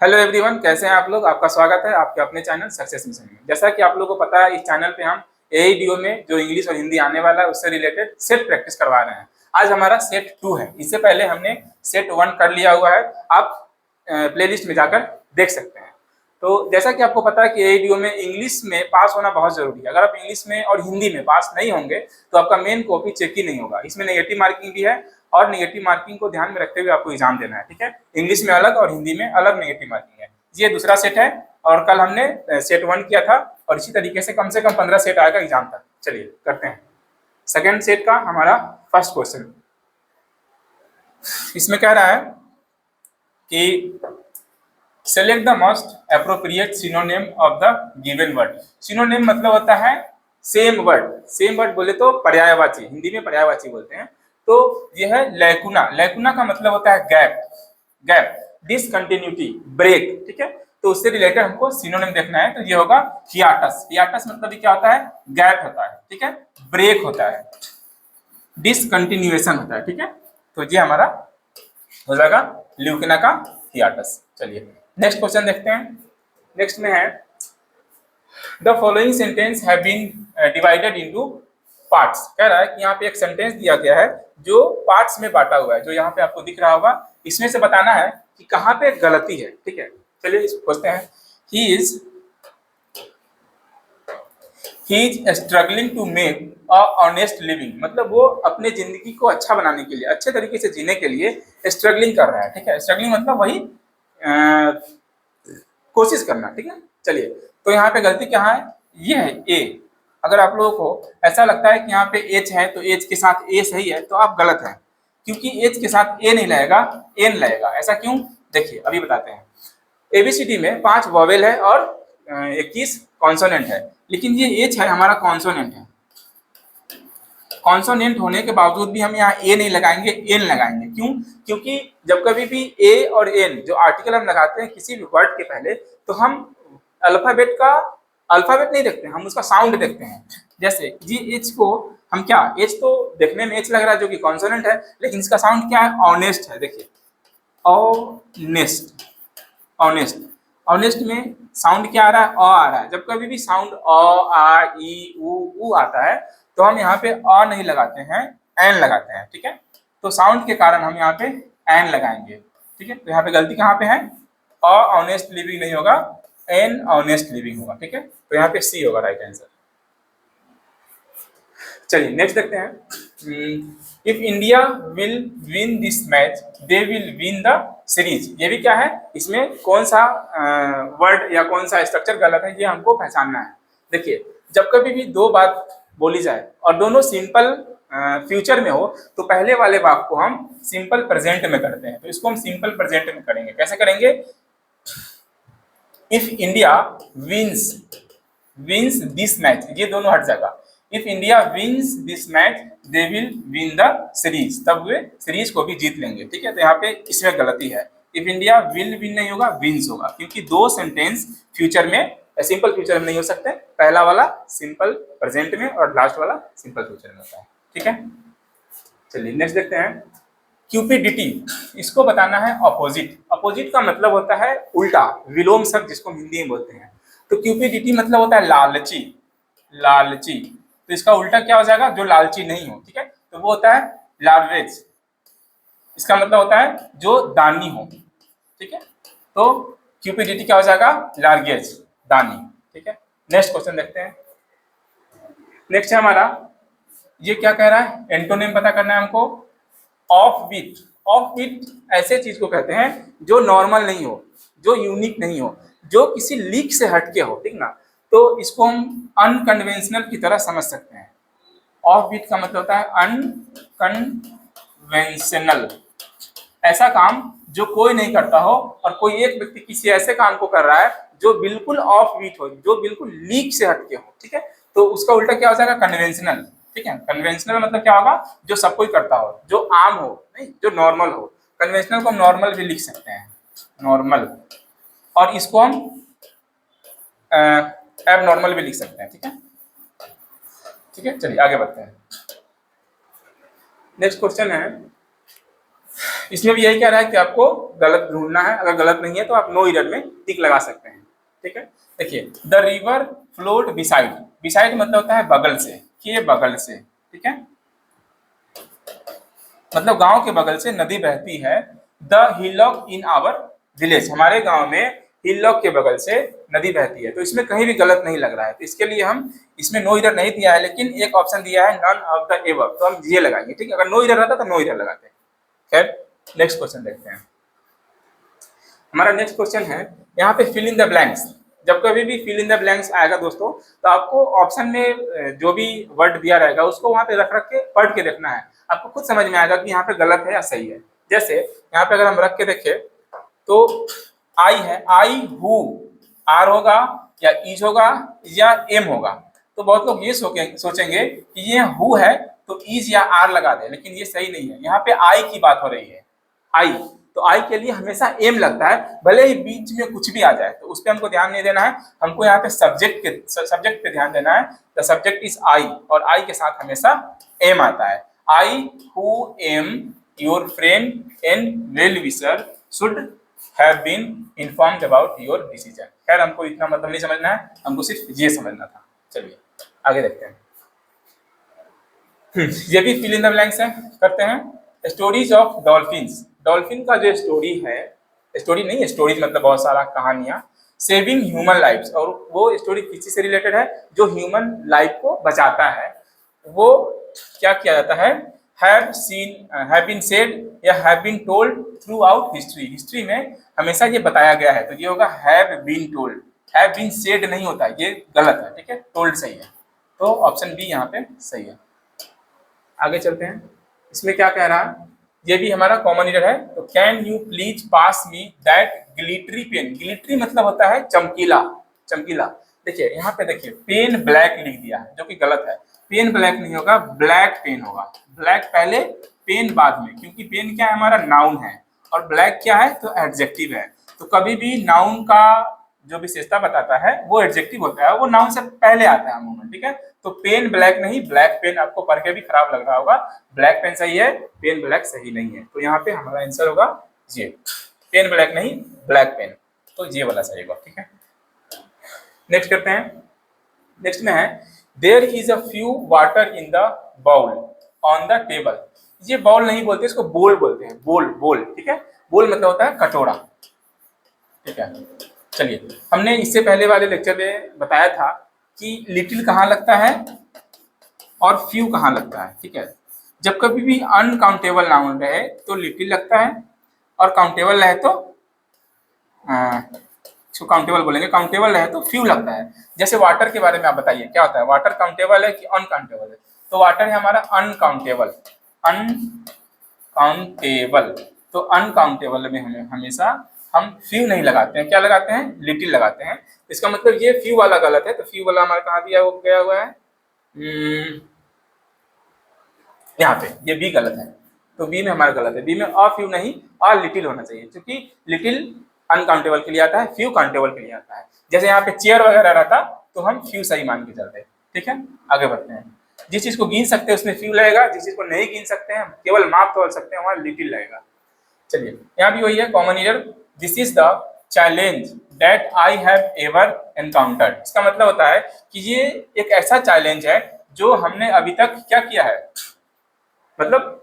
Hello everyone, कैसे हैं आप लोग। आपका स्वागत है आपके अपने चैनल सक्सेस मिशन में। जैसा कि आप लोगों को पता है, इस चैनल पे हम एईडीओ में जो इंग्लिश और हिंदी आने वाला है उससे रिलेटेड सेट प्रैक्टिस करवा रहे हैं। आज हमारा सेट 2 है। इससे पहले हमने सेट 1 कर लिया हुआ है, आप प्लेलिस्ट में जाकर देख सकते हैं। तो जैसा कि आपको पता है कि एईडीओ में इंग्लिश में पास होना बहुत जरूरी है। अगर आप इंग्लिश में और हिंदी में पास नहीं होंगे तो आपका मेन कॉपी चेक ही नहीं होगा। इसमें नेगेटिव मार्किंग भी है और नेगेटिव मार्किंग को ध्यान में रखते हुए आपको एग्जाम देना है। ठीक है, इंग्लिश में अलग और हिंदी में अलग नेगेटिव मार्किंग है। ये दूसरा सेट है और कल हमने सेट 1 किया था और इसी तरीके से कम 15 सेट आएगा एग्जाम तक। चलिए करते हैं सेकंड सेट का हमारा फर्स्ट क्वेश्चन। इसमें कह रहा है कि select the most appropriate synonym of the given word. Synonym मतलब होता है सेम वर्ड। सेम वर्ड बोले तो पर्यायवाची, हिंदी में पर्यायवाची बोलते हैं। तो यह है लैकुना। लैकुना का मतलब होता है गैप, गैप, डिसकंटिन्यूटी, ब्रेक। ठीक है, तो उससे रिलेटेड हमको सिनोनिम देखना है। तो ये होगा हियाटस। हियाटस मतलब क्या होता है? गैप होता है। ठीक है, ब्रेक होता है, डिसकंटिन्यूएशन होता है। ठीक है, तो ये हमारा हो जाएगा ल्यूकिना का हियाटस। चलिए नेक्स्ट क्वेश्चन देखते हैं। नेक्स्ट में है the following sentence have been divided into parts. कह रहा है कि यहाँ पे एक सेंटेंस दिया गया है जो पार्ट्स में बांटा हुआ है, जो यहाँ पे आपको दिख रहा होगा। इसमें से बताना है कि कहाँ पे गलती है। ठीक है, चलिए इसको पूछते हैं। He is struggling to make a honest living, मतलब वो अपने जिंदगी को अच्छा बनाने के लिए, अच्छे तरीके से जीने के लिए स्ट्रगलिंग कर रहा है। ठीक है, स्ट्रगलिंग मतलब वही कोशिश करना। ठीक है, चलिए तो यहाँ पे गलती क्या है? ये है ए। अगर आप लोगों को ऐसा लगता है कि यहाँ पे एच है तो एच के साथ ए सही है, तो आप गलत हैं, क्योंकि एच के साथ ए नहीं लगेगा, एन लगेगा। ऐसा क्यों? देखिए अभी बताते हैं। एबीसीडी में 5 वॉवेल है और 21 कॉन्सोनेंट है, लेकिन ये एच है हमारा कॉन्सोनेंट है। कॉन्सोनेंट होने के बावजूद भी हम यहाँ ए नहीं लगाएंगे, एन लगाएंगे। क्यों? क्योंकि जब कभी भी ए और एन जो आर्टिकल हम लगाते हैं किसी भी वर्ड के पहले, तो हम अल्फाबेट नहीं देखते हैं, हम उसका साउंड देखते हैं। जैसे जी एच को हम क्या, एच तो देखने में एच लग रहा है जो कि कॉन्सोनेंट है, लेकिन इसका साउंड क्या है? ऑनेस्ट है। देखिए ऑनेस्ट, ऑनेस्ट, ऑनेस्ट में साउंड क्या आ रहा है? अ आ रहा है। जब कभी भी साउंड अ, आ, ई, उ आता है तो हम यहाँ पे अ नहीं लगाते हैं, एन लगाते हैं। ठीक है, तो साउंड के कारण हम यहाँ पे एन लगाएंगे। ठीक है, तो यहाँ पे गलती कहाँ पे है? अ ऑनेस्ट लिविंग नहीं होगा, एन ऑनेस्ट लिविंग होगा। ठीक है, तो यहाँ पे सी होगा राइट आंसर। चलिए नेक्स्ट देखते हैं। If India will win this match they will win the series. ये भी क्या है? इसमें कौन सा वर्ड या कौन सा स्ट्रक्चर गलत है ये हमको पहचानना है। देखिए जब कभी भी दो बात बोली जाए और दोनों सिंपल फ्यूचर में हो, तो पहले वाले वाक्य को हम सिंपल प्रेजेंट में करते हैं। तो इसको हम सिंपल प्रेजेंट में करेंगे। कैसे करेंगे? If India wins, wins this match, ये दोनों हट जाएगा। If India wins this match they will win the series, तब वे सीरीज को भी जीत लेंगे। ठीक है, तो यहाँ पे इसमें गलती है। इफ इंडिया विल विन नहीं होगा, विंस होगा, क्योंकि दो सेंटेंस फ्यूचर में, सिंपल फ्यूचर में नहीं हो सकते। पहला वाला सिंपल प्रेजेंट में और लास्ट वाला सिंपल फ्यूचर में होता है। ठीक है, चलिए नेक्स्ट देखते हैं। क्यूपिडिटी, इसको बताना है अपोजिट। अपोजिट का मतलब होता है उल्टा, विलोम शब्द जिसको हिंदी में बोलते हैं। तो क्यूपिडिटी मतलब होता है लालची, लालची। तो इसका उल्टा क्या हो जाएगा? जो लालची नहीं हो। ठीक है, तो वो होता है लार्वेज। इसका मतलब होता है जो दानी हो। ठीक है, तो क्यूपिडिटी क्या हो जाएगा? लार्गेज, दानी। ठीक है, नेक्स्ट क्वेश्चन देखते हैं। नेक्स्ट है हमारा, ये क्या कह रहा है? एंटोनिम पता करना है हमको। ऑफ बीट, ऑफ बीट ऐसे चीज को कहते हैं जो नॉर्मल नहीं हो, जो यूनिक नहीं हो, जो किसी लीक से हटके हो। ठीक ना, तो इसको हम अनकन्वेंशनल की तरह समझ सकते हैं। ऑफ बीट का मतलब होता है अनकन्वेंशनल, ऐसा काम जो कोई नहीं करता हो और कोई एक व्यक्ति किसी ऐसे काम को कर रहा है जो बिल्कुल ऑफ बीट हो, जो बिल्कुल लीक से हटके हो। ठीक है, तो उसका उल्टा क्या हो जाएगा? कन्वेंशनल। ठीक है, कन्वेंशनल मतलब क्या होगा? जो सब कोई करता हो, जो आम हो, नहीं जो नॉर्मल हो। कन्वेंशनल को हम नॉर्मल भी लिख सकते हैं, नॉर्मल, और इसको हम एब नॉर्मल भी लिख सकते हैं। ठीक है, ठीक है, चलिए आगे बढ़ते हैं। नेक्स्ट क्वेश्चन है, इसमें भी यही कह रहा है कि आपको गलत ढूंढना है, अगर गलत नहीं है तो आप नो एरर में टिक लगा सकते हैं। ठीक है, देखिए the river float beside, beside मतलब होता है बगल से, कि ये बगल से, ठीक है, मतलब गांव के बगल से नदी बहती है। The hillock in our village, हमारे गांव में हिलॉक के बगल से नदी बहती है। तो इसमें कहीं भी गलत नहीं लग रहा है, तो इसके लिए हम इसमें नो इरर नहीं दिया है, लेकिन एक ऑप्शन दिया है नन ऑफ द एबव, तो हम ये लगाएंगे। ठीक है, अगर नो इरर रहता तो नो इरर लगाते। खैर नेक्स्ट क्वेश्चन देखते हैं। हमारा नेक्स्ट क्वेश्चन है, यहाँ पे फिल इन द ब्लैंक्स। जब कभी भी फिल इन द ब्लैंक्स आएगा दोस्तों, तो आपको ऑप्शन में जो भी वर्ड दिया रहेगा उसको वहां पे रख रख के पढ़ के देखना है, आपको खुद समझ में आएगा कि यहाँ पे गलत है या सही है। जैसे यहाँ पे अगर हम रख के देखें तो आई है, आई हु, आर होगा या इज होगा या एम होगा। तो बहुत लोग ये सोचेंगे कि ये हु है तो इज या आर लगा दे, लेकिन ये सही नहीं है। यहाँ पे आई की बात हो रही है, आई, तो आई के लिए हमेशा एम लगता है, भले ही बीच में कुछ भी आ जाए तो उस पर हमको ध्यान नहीं देना है। हमको यहाँ पे सब्जेक्ट पे ध्यान देना है। द सब्जेक्ट इज आई, और आई के साथ हमेशा एम आता है। I who am your friend and well wisher should have been informed about your decision. खैर हमको इतना मतलब नहीं समझना है, हमको सिर्फ ये समझना था। चलिए आगे देखते हैं। ये भी फिल इन द ब्लैंक्स है, करते हैं। स्टोरीज ऑफ डॉल्फिन्स, डॉल्फिन का जो स्टोरी है, स्टोरी नहीं, स्टोरीज मतलब बहुत सारा कहानियां, सेविंग ह्यूमन लाइफ्स, और वो स्टोरी किसी से रिलेटेड है जो ह्यूमन लाइफ को बचाता है। वो क्या किया जाता है, हैव बीन सेड या have been told throughout history, history में हमेशा ये बताया गया है, तो ये होगा have been told. Have been said नहीं होता, ये गलत है। ठीक है, टोल्ड सही है, तो ऑप्शन बी यहाँ पे सही है। आगे चलते हैं, इसमें क्या कह रहा है, ये भी हमारा कॉमन एरर है। तो can you please pass me that glittery pen, glittery मतलब होता है चमकीला, चमकीला। देखिए यहाँ पे देखिए पेन ब्लैक लिख दिया है, जो कि गलत है। पेन ब्लैक नहीं होगा, ब्लैक पेन होगा, ब्लैक पहले पेन बाद में, क्योंकि पेन क्या है, हमारा नाउन है, और ब्लैक क्या है, तो एडजेक्टिव है। तो कभी भी नाउन का जो विशेषता बताता है वो एडजेक्टिव होता है, वो नाउन से पहले आता है अमूमन। ठीक है, तो पेन ब्लैक नहीं, ब्लैक पेन। आपको पढ़ के भी खराब लग रहा होगा, ब्लैक पेन सही है, पेन ब्लैक सही नहीं है। तो यहाँ पे हमारा आंसर होगा ये, पेन ब्लैक नहीं ब्लैक पेन, तो ये वाला सही होगा। ठीक है, नेक्स्ट करते हैं। नेक्स्ट में है, there is a few water in the bowl on the table. ये बाउल नहीं बोलते, इसको बोल बोलते हैं, बोल बोल। ठीक है, बोल मतलब होता है कटोरा। ठीक है, चलिए हमने इससे पहले वाले लेक्चर में बताया था कि लिटिल कहाँ लगता है और फ्यू कहाँ लगता है। ठीक है, जब कभी भी अनकाउंटेबल नाउन रहे तो लिटिल लगता है, और काउंटेबल रहे तो काउंटेबल बोलेंगे, काउंटेबल रहे तो फ्यू लगता है। जैसे वाटर के बारे में आप बताइए, क्या होता है, वाटर काउंटेबल है कि अनकाउंटेबल है? तो वाटर है हमारा अनकाउंटेबल, अनकाउंटेबल। तो अनकाउंटेबल में हमें हमेशा हम फ्यू नहीं लगाते हैं, क्या लगाते हैं, लिटिल लगाते हैं। इसका मतलब ये फ्यू वाला गलत है, तो फ्यू वाला हमारा कहाँ दिया गया हुआ है, यहाँ पे, ये बी गलत है। तो बी में हमारा गलत है, बी में अ फ्यू नहीं अ लिटिल होना चाहिए, क्योंकि लिटिल अनकाउंटेबल के लिए आता है, फ्यू काउंटेबल के लिए आता है। जैसे यहाँ पे चेयर वगैरह रहता तो हम फ्यू सही मान के चलते। ठीक है, आगे बढ़ते हैं। जिस चीज को गिन सकते हैं उसमें फ्यू लगेगा, जिस चीज को नहीं गिन सकते हैं, केवल माप तोल सकते हैं, वहां लिटिल लगेगा। चलिए यहाँ भी वही है common error, this is the challenge that I have ever encountered. इसका मतलब होता है कि ये एक ऐसा चैलेंज है जो हमने अभी तक क्या किया है, मतलब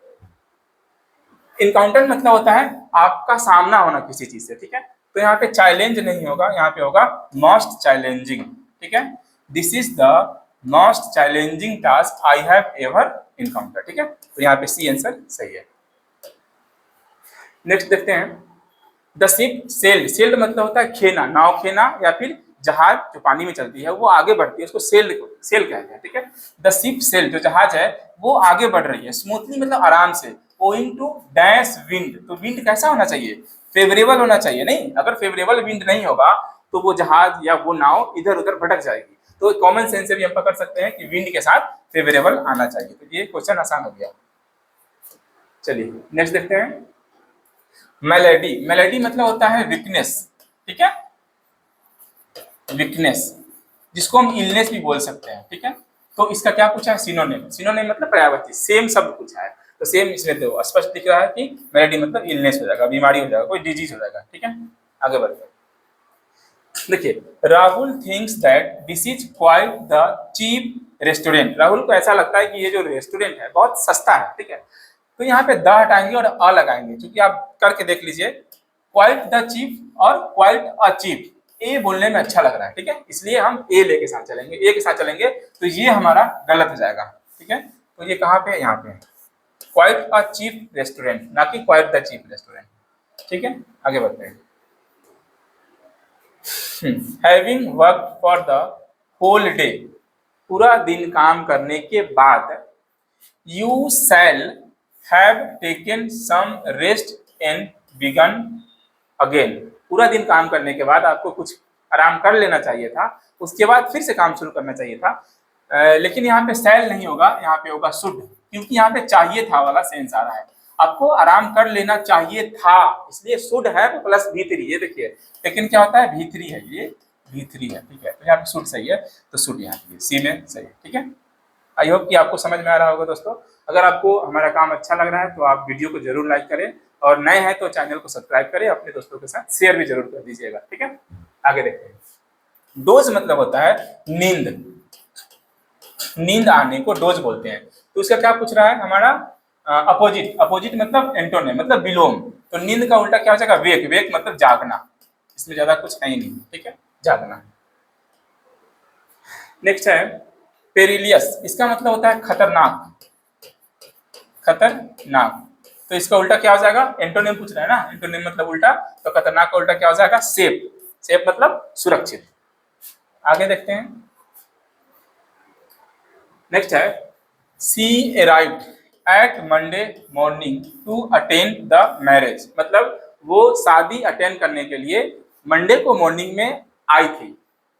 इनकाउंटर मतलब होता है आपका सामना होना किसी चीज से। ठीक है, तो यहाँ पे चैलेंज नहीं होगा, यहाँ पे होगा मोस्ट चैलेंजिंग। ठीक है, this is the most challenging task I have ever encounter. ठीक है, तो यहाँ पे सी आंसर सही है। नेक्स्ट देखते हैं, द शिप सेल्ड, सेल्ड मतलब होता है खेना, नाव खेना, या फिर जहाज जो पानी में चलती है वो आगे बढ़ती है, उसको सेल कहते हैं। ठीक है, द शिप सेल जो जहाज है वो आगे बढ़ रही है स्मूथली मतलब आराम से, ओइंग टू डैश विंड। तो विंड कैसा होना चाहिए, फेवरेबल होना चाहिए। नहीं, अगर फेवरेबल विंड नहीं होगा तो वो जहाज या वो नाव इधर उधर भटक जाएगी। तो कॉमन सेंस से भी हम पकड़ सकते हैं कि विंड के साथ फेवरेबल आना चाहिए। तो ये क्वेश्चन आसान हो गया। चलिए नेक्स्ट देखते हैं, मेलेडी। मेलेडी मतलब होता है वीकनेस। ठीक है, वीकनेस, जिसको हम इलनेस भी बोल सकते हैं। ठीक है, तो इसका क्या पूछा है, सिनोनिम। सिनोनिम मतलब पर्यायवाची, सेम शब्द पूछा है। तो सेम इसमें तो स्पष्ट दिख रहा है कि मेलेडी मतलब इलनेस हो जाएगा, बीमारी हो जाएगा, कोई डिजीज हो जाएगा। ठीक है, आगे बढ़ते हैं। देखिए, Rahul thinks that this is quite the cheap restaurant. Rahul को ऐसा लगता है कि ये जो रेस्टोरेंट है बहुत सस्ता है। ठीक है, तो यहाँ पे द हटाएंगे और अ लगाएंगे, क्योंकि आप करके देख लीजिए, क्वाइट द चीप और क्वाइट अ चीप, ए बोलने में अच्छा लग रहा है। ठीक है, इसलिए हम ए ले के साथ चलेंगे, ए के साथ चलेंगे, तो ये हमारा गलत हो जाएगा। ठीक है, तो ये कहाँ पे है, यहाँ पे क्वाइट अ चीप रेस्टोरेंट, ना कि क्वाइट द चीप रेस्टोरेंट। ठीक है, आगे बढ़ते हैं। Having work for the whole day, पूरा दिन काम करने के बाद, you shall have taken some rest and begin again. पूरा दिन काम करने के बाद आपको कुछ आराम कर लेना चाहिए था, उसके बाद फिर से काम शुरू करना चाहिए था। लेकिन यहाँ पे शैल नहीं होगा, यहाँ पे होगा शुड, क्योंकि यहाँ पे चाहिए था वाला सेंस आ रहा है। आपको आराम कर लेना चाहिए था, इसलिए शुड है प्लस V3। ये देखिए, लेकिन क्या होता है, V3 है, ये V3 है। ठीक है, तो यहाँ पे शुड सही है, तो शुड यहाँ पे सी में सही है। ठीक है, आई होप कि आपको समझ में आ रहा होगा दोस्तों। अगर आपको हमारा काम अच्छा लग रहा है तो आप वीडियो को जरूर लाइक करें, और नए हैं तो चैनल को सब्सक्राइब करें, अपने दोस्तों के साथ शेयर भी जरूर कर दीजिएगा। ठीक है, आगे देखते हैं। डोज मतलब होता है नींद, नींद आने को डोज बोलते हैं। तो उसका क्या पूछ रहा है हमारा, अपोजिट। अपोजिट मतलब एंटोनिम, मतलब विलोम। तो नींद का उल्टा क्या हो जाएगा, वेक। वेक मतलब जागना, इसमें ज्यादा कुछ है ही नहीं। ठीक है, जागना। नेक्स्ट है पेरिलियस, इसका मतलब होता है खतरनाक, खतरनाक। तो इसका उल्टा क्या हो जाएगा, एंटोनिम पूछ रहा है ना, एंटोनिम मतलब उल्टा, तो खतरनाक का उल्टा क्या हो जाएगा, सेफ। सेफ मतलब सुरक्षित। आगे देखते हैं। नेक्स्ट है she arrived at Monday morning to attend the marriage, मतलब वो शादी अटेंड करने के लिए मंडे को मॉर्निंग में आई थी।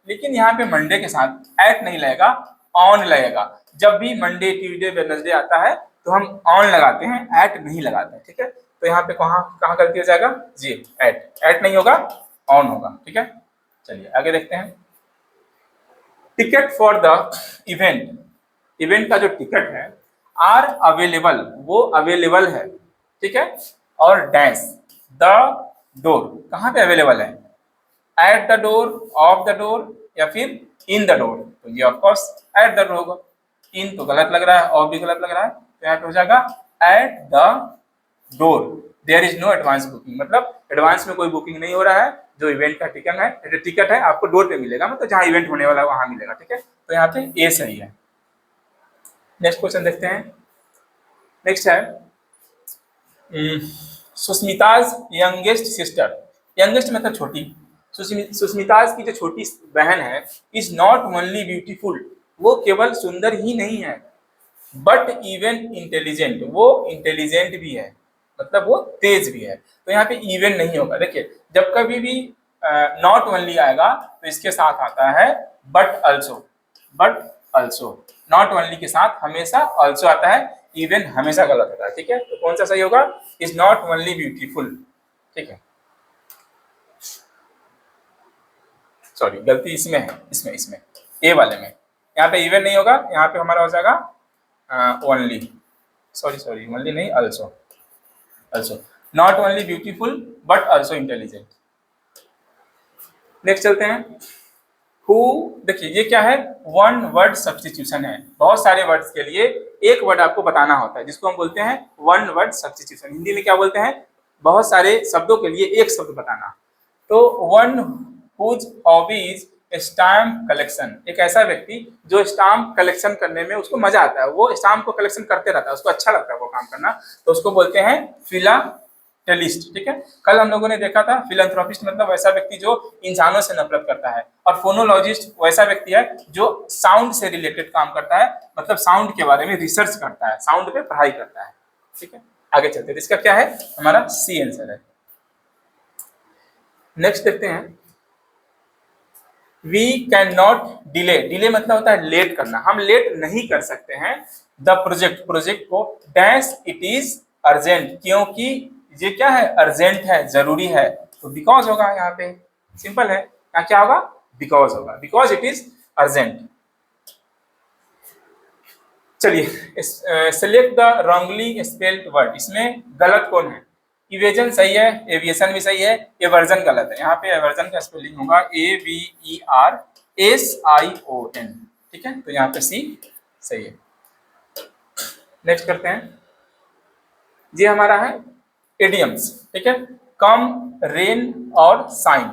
लेकिन यहाँ पे मंडे के साथ एट नहीं लगेगा, ऑन लगेगा। जब भी मंडे ट्यूसडे वेडनेसडे आता है तो हम ऑन लगाते हैं, एट नहीं लगाते हैं। ठीक है, तो यहाँ पे कहाँ कहाँ गलती हो जाएगा, जी एट। एट नहीं होगा, ऑन होगा। ठीक है, चलिए आगे देखते हैं। Ticket for the event, event का जो टिकट है, आर अवेलेबल, वो अवेलेबल है। ठीक है, और डैश द डोर, कहाँ पे अवेलेबल है, eight the door, of the door, या फिर इन द डोर। तो ये ऑफकोर्स एट द डोर होगा। इन तो गलत लग रहा है, ऑफ भी गलत लग रहा है, तो यहाँ पे हो जाएगा at the door there is no advance booking, मतलब एडवांस में कोई बुकिंग नहीं हो रहा है। जो इवेंट का टिकट है आपको डोर पे मिलेगा, मतलब जहाँ इवेंट होने वाला है वहां मिलेगा। ठीक है, तो यहाँ पे ए सही है। नेक्स्ट क्वेश्चन देखते हैं। नेक्स्ट है सुष्मिताज यंगेस्ट सिस्टर, यंगेस्ट मतलब छोटी। सुष्मिताज की जो छोटी बहन है, इज नॉट ओनली ब्यूटीफुल, वो केवल सुंदर ही नहीं है, बट इवन इंटेलिजेंट, वो इंटेलिजेंट भी है, मतलब वो तेज भी है। तो यहाँ पे इवन नहीं होगा। देखिए, जब कभी भी नॉट ओनली आएगा तो इसके साथ आता है but also, but also. Not only के साथ हमेशा अल्सो आता है, इवन हमेशा गलत होता है। ठीक है, तो कौन सा सही होगा, इज नॉट ओनली ब्यूटीफुल। ठीक है, सॉरी गलती इसमें है, इसमें ए वाले में, यहाँ पे इवन नहीं होगा, यहाँ पे हमारा हो जाएगा ओनली, सॉरी ओनली नहीं, also. Also not only beautiful but also intelligent. Next चलते हैं। हु, देखिए ये क्या है, वन वर्ड सब्स्टिट्यूशन है। बहुत सारे वर्ड्स के लिए एक वर्ड आपको बताना होता है, जिसको हम बोलते हैं वन वर्ड सब्स्टिट्यूशन। हिंदी में क्या बोलते हैं, बहुत सारे शब्दों के लिए एक शब्द बताना। तो one whose hobbies stamp collection, एक ऐसा व्यक्ति जो स्टाम्प कलेक्शन करने में उसको मजा आता है, वो स्टाम्प को कलेक्शन करते रहता है, उसको अच्छा लगता है वो काम करना, तो उसको बोलते हैं फिलाटेलिस्ट। ठीक है, कल हम लोगों ने देखा था फिलैंथ्रोपिस्ट मतलब वैसा व्यक्ति जो इंसानों से नफरत करता है, और फोनोलॉजिस्ट वैसा व्यक्ति है जो साउंड से रिलेटेड काम करता है, मतलब साउंड के बारे में रिसर्च करता है, साउंड पे पढ़ाई करता है। ठीक है, आगे चलते हैं, इसका क्या है, हमारा सी आंसर है। नेक्स्ट देखते हैं। We can not delay, delay मतलब होता है लेट करना, हम लेट नहीं कर सकते हैं द प्रोजेक्ट, प्रोजेक्ट को, डैश इट इज अर्जेंट, क्योंकि ये क्या है, अर्जेंट है, जरूरी है। तो बिकॉज होगा, यहाँ पे सिंपल है, यहाँ क्या होगा, बिकॉज होगा, बिकॉज इट इज अर्जेंट। चलिए, select the wrongly spelled word, इसमें गलत कौन है? इवेजन सही है, एविएशन भी सही है, एवर्जन गलत है। यहाँ पे एवर्जन का स्पेलिंग होगा AVERSION, ठीक है, तो यहाँ पे सी सही है। नेक्स्ट करते हैं, ये हमारा है इडियम्स, ठीक है। कम, रेन और साइन,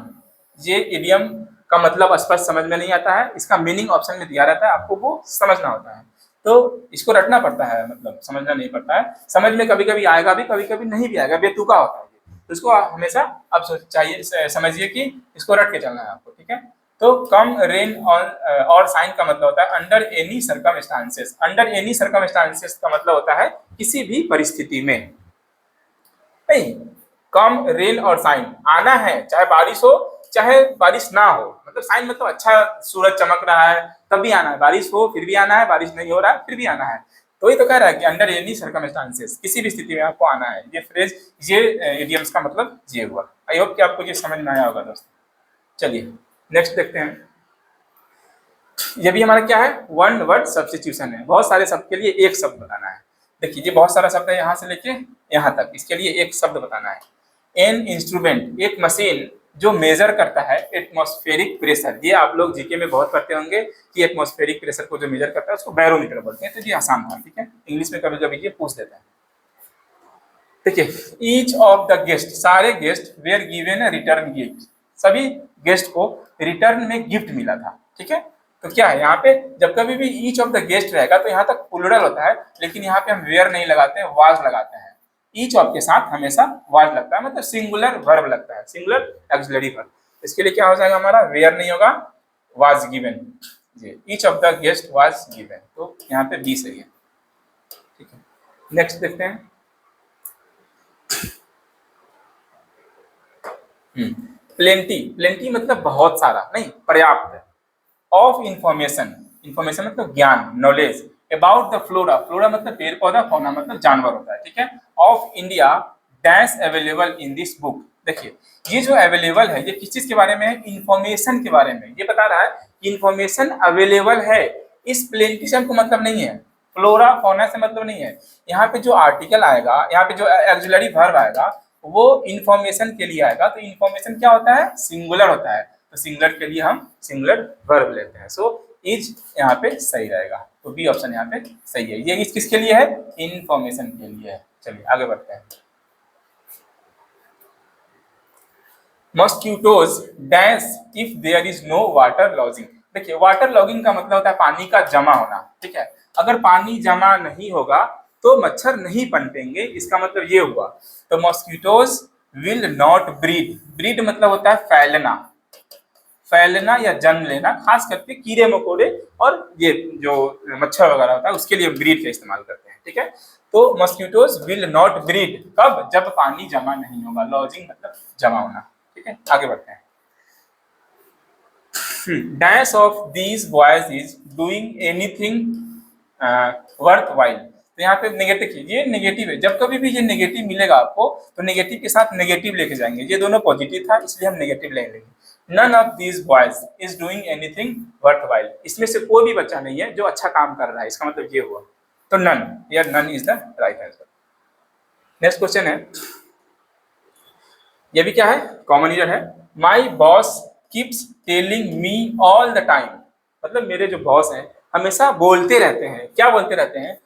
ये इडियम का मतलब स्पष्ट समझ में नहीं आता है, इसका मीनिंग ऑप्शन में दिया रहता है, आपको वो समझना होता है, तो इसको रटना पड़ता है, मतलब समझना नहीं पड़ता है। समझ में कभी कभी आएगा भी, कभी कभी नहीं भी आएगा, बेतुका होता है, तो इसको हमेशा आप चाहिए समझिए कि इसको रट के चलना है आपको, ठीक है। तो कम, रेन और साइन का मतलब होता है under any circumstances. Under any circumstances का मतलब होता है किसी भी परिस्थिति में। नहीं, कम, रेन और साइन आना है, चाहे बारिश हो चाहे बारिश ना हो, मतलब साइन मतलब अच्छा सूरज चमक रहा है तब भी आना है, बारिश हो फिर भी आना है, बारिश नहीं हो रहा है फिर भी आना है, तो ये तो कह रहा है कि अंडर एनी सर्कमस्टांसेस, किसी भी स्थिति में आपको आना है। ये फ्रेज, ये इडियम्स का मतलब ये हुआ। आई होप कि आपको ये समझ में आया होगा दोस्तों। चलिए नेक्स्ट देखते हैं, ये भी हमारा क्या है, वन वर्ड सब्स्टिट्यूशन है। बहुत सारे शब्द के लिए एक शब्द बताना है। देखिए ये बहुत सारा शब्द है, यहाँ से लेके यहाँ तक, इसके लिए एक शब्द बताना है। एन इंस्ट्रूमेंट, एक मशीन जो मेजर करता है एटमॉस्फेरिक प्रेशर। ये आप लोग जीके में बहुत पढ़ते होंगे कि एटमॉस्फेरिक प्रेशर को जो मेजर करता है उसको बैरोमीटर बोलते हैं, तो ये आसान था, ठीक है। इंग्लिश में कभी कभी ये पूछ देता है। देखिए, ईच ऑफ द गेस्ट, सारे guest were given a return gift, सभी गेस्ट को रिटर्न में गिफ्ट मिला था, ठीक है। तो क्या है यहाँ पे, जब कभी भी ईच ऑफ द गेस्ट रहेगा तो यहाँ तक प्लूरल होता है, लेकिन यहाँ पे हम वेयर नहीं लगाते हैं, वाज लगाते हैं। ईच ऑफ के साथ हमेशा वाज लगता है, मतलब सिंगुलर वर्ब लगता है, सिंगुलर ऑक्सिलरी वर्ब। इसके लिए क्या हो जाएगा हमारा, वेयर नहीं होगा, वाज गिवन। जी, each of the guest was given, तो यहाँ पे बी सही है, ठीक है। नेक्स्ट देखते हैं, प्लेंटी। प्लेंटी मतलब बहुत सारा नहीं, पर्याप्त। ऑफ इंफॉर्मेशन, इंफॉर्मेशन मतलब ज्ञान, knowledge. About the flora, flora मतलब पेड़ पौधा, फौना मतलब जानवर होता है, ठीक है। Of India dash available in this book. देखिए ये जो अवेलेबल है ये किस चीज के बारे में है, इंफॉर्मेशन के बारे में। ये बता रहा है कि इंफॉर्मेशन अवेलेबल है, इस प्लेंटी से हमको मतलब नहीं है, फ्लोरा फौना से मतलब नहीं है। यहाँ पे जो आर्टिकल आएगा, यहाँ पे जो ऑक्सिलरी वर्ब आएगा वो इंफॉर्मेशन के लिए आएगा, तो इंफॉर्मेशन क्या होता है, सिंगुलर होता है, तो सिंगुलर के लिए हम सिंगुलर वर्ब लेते हैं। सो इज यहाँ पे सही रहेगा, तो बी ऑप्शन यहाँ पे सही है। ये इज किसके लिए है, इंफॉर्मेशन के लिए है। चलिए आगे बढ़ते हैं। Mosquitoes dash if there is no water lodging. देखिए वाटर लॉगिंग का मतलब होता है पानी का जमा होना, ठीक है। अगर पानी जमा नहीं होगा तो मच्छर नहीं पनपेंगे, इसका मतलब ये हुआ। तो mosquitoes will not breed, breed मतलब होता है फैलना, फैलना या जन्म लेना, खास करके कीड़े मकोड़े और ये जो मच्छर वगैरह होता है उसके लिए ब्रीड का इस्तेमाल करते हैं, ठीक है। तो मॉस्किटोज विल नॉट ब्रीड कब, जब पानी जमा नहीं होगा, लॉजिंग मतलब जमा होना, ठीक है। आगे बढ़ते हैं। Dash of these boys is doing anything worth while. तो यहाँ पे नेगेटिव, ये नेगेटिव है, जब कभी भी ये नेगेटिव मिलेगा आपको तो नेगेटिव के साथ नेगेटिव लेके जाएंगे, ये दोनों पॉजिटिव था इसलिए हम नेगेटिव ले लेंगे। None of these boys is doing anything worthwhile, इसमें से कोई भी बच्चा नहीं है जो अच्छा काम कर रहा है, इसका मतलब ये हुआ। तो नन, या none is the right answer. Next question है, ये भी क्या है, कॉमन ईयर है। My boss keeps telling me all the time, मतलब मेरे जो बॉस हैं हमेशा बोलते रहते हैं, क्या बोलते रहते हैं,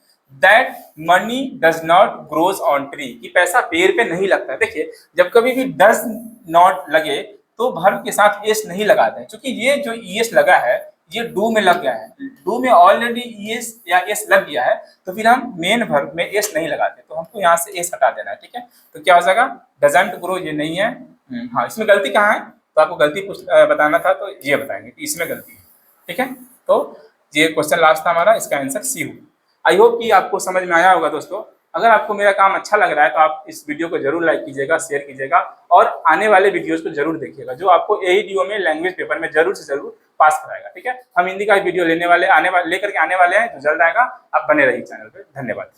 that money does not grows on tree, कि पैसा पेड़ पे नहीं लगता है। देखिए जब कभी भी डज नॉट लगे तो वर्ब के साथ एस नहीं लगाते हैं, क्योंकि ये जो ईएस लगा है ये डू में लग गया है, डू में ऑलरेडी ईएस या एस लग गया है, तो फिर हम मेन वर्ब में एस नहीं लगाते, तो हमको यहाँ से एस हटा देना है, ठीक है। तो क्या हो जाएगा, डजंट ग्रो, ये नहीं है। हाँ, इसमें गलती कहाँ है, तो आपको गलती बताना था तो ये बताएंगे कि इसमें गलती है, ठीक है। तो ये क्वेश्चन लास्ट था हमारा, इसका आंसर सी हो। आई होप कि आपको समझ में आया होगा दोस्तों। अगर आपको मेरा काम अच्छा लग रहा है तो आप इस वीडियो को जरूर लाइक कीजिएगा, शेयर कीजिएगा और आने वाले वीडियोस को जरूर देखिएगा, जो आपको AEDO में लैंग्वेज पेपर में जरूर से जरूर पास कराएगा, ठीक है। हम हिंदी का वीडियो लेकर के आने वाले हैं, जो जल्द आएगा। आप बने रहिए चैनल पे। धन्यवाद।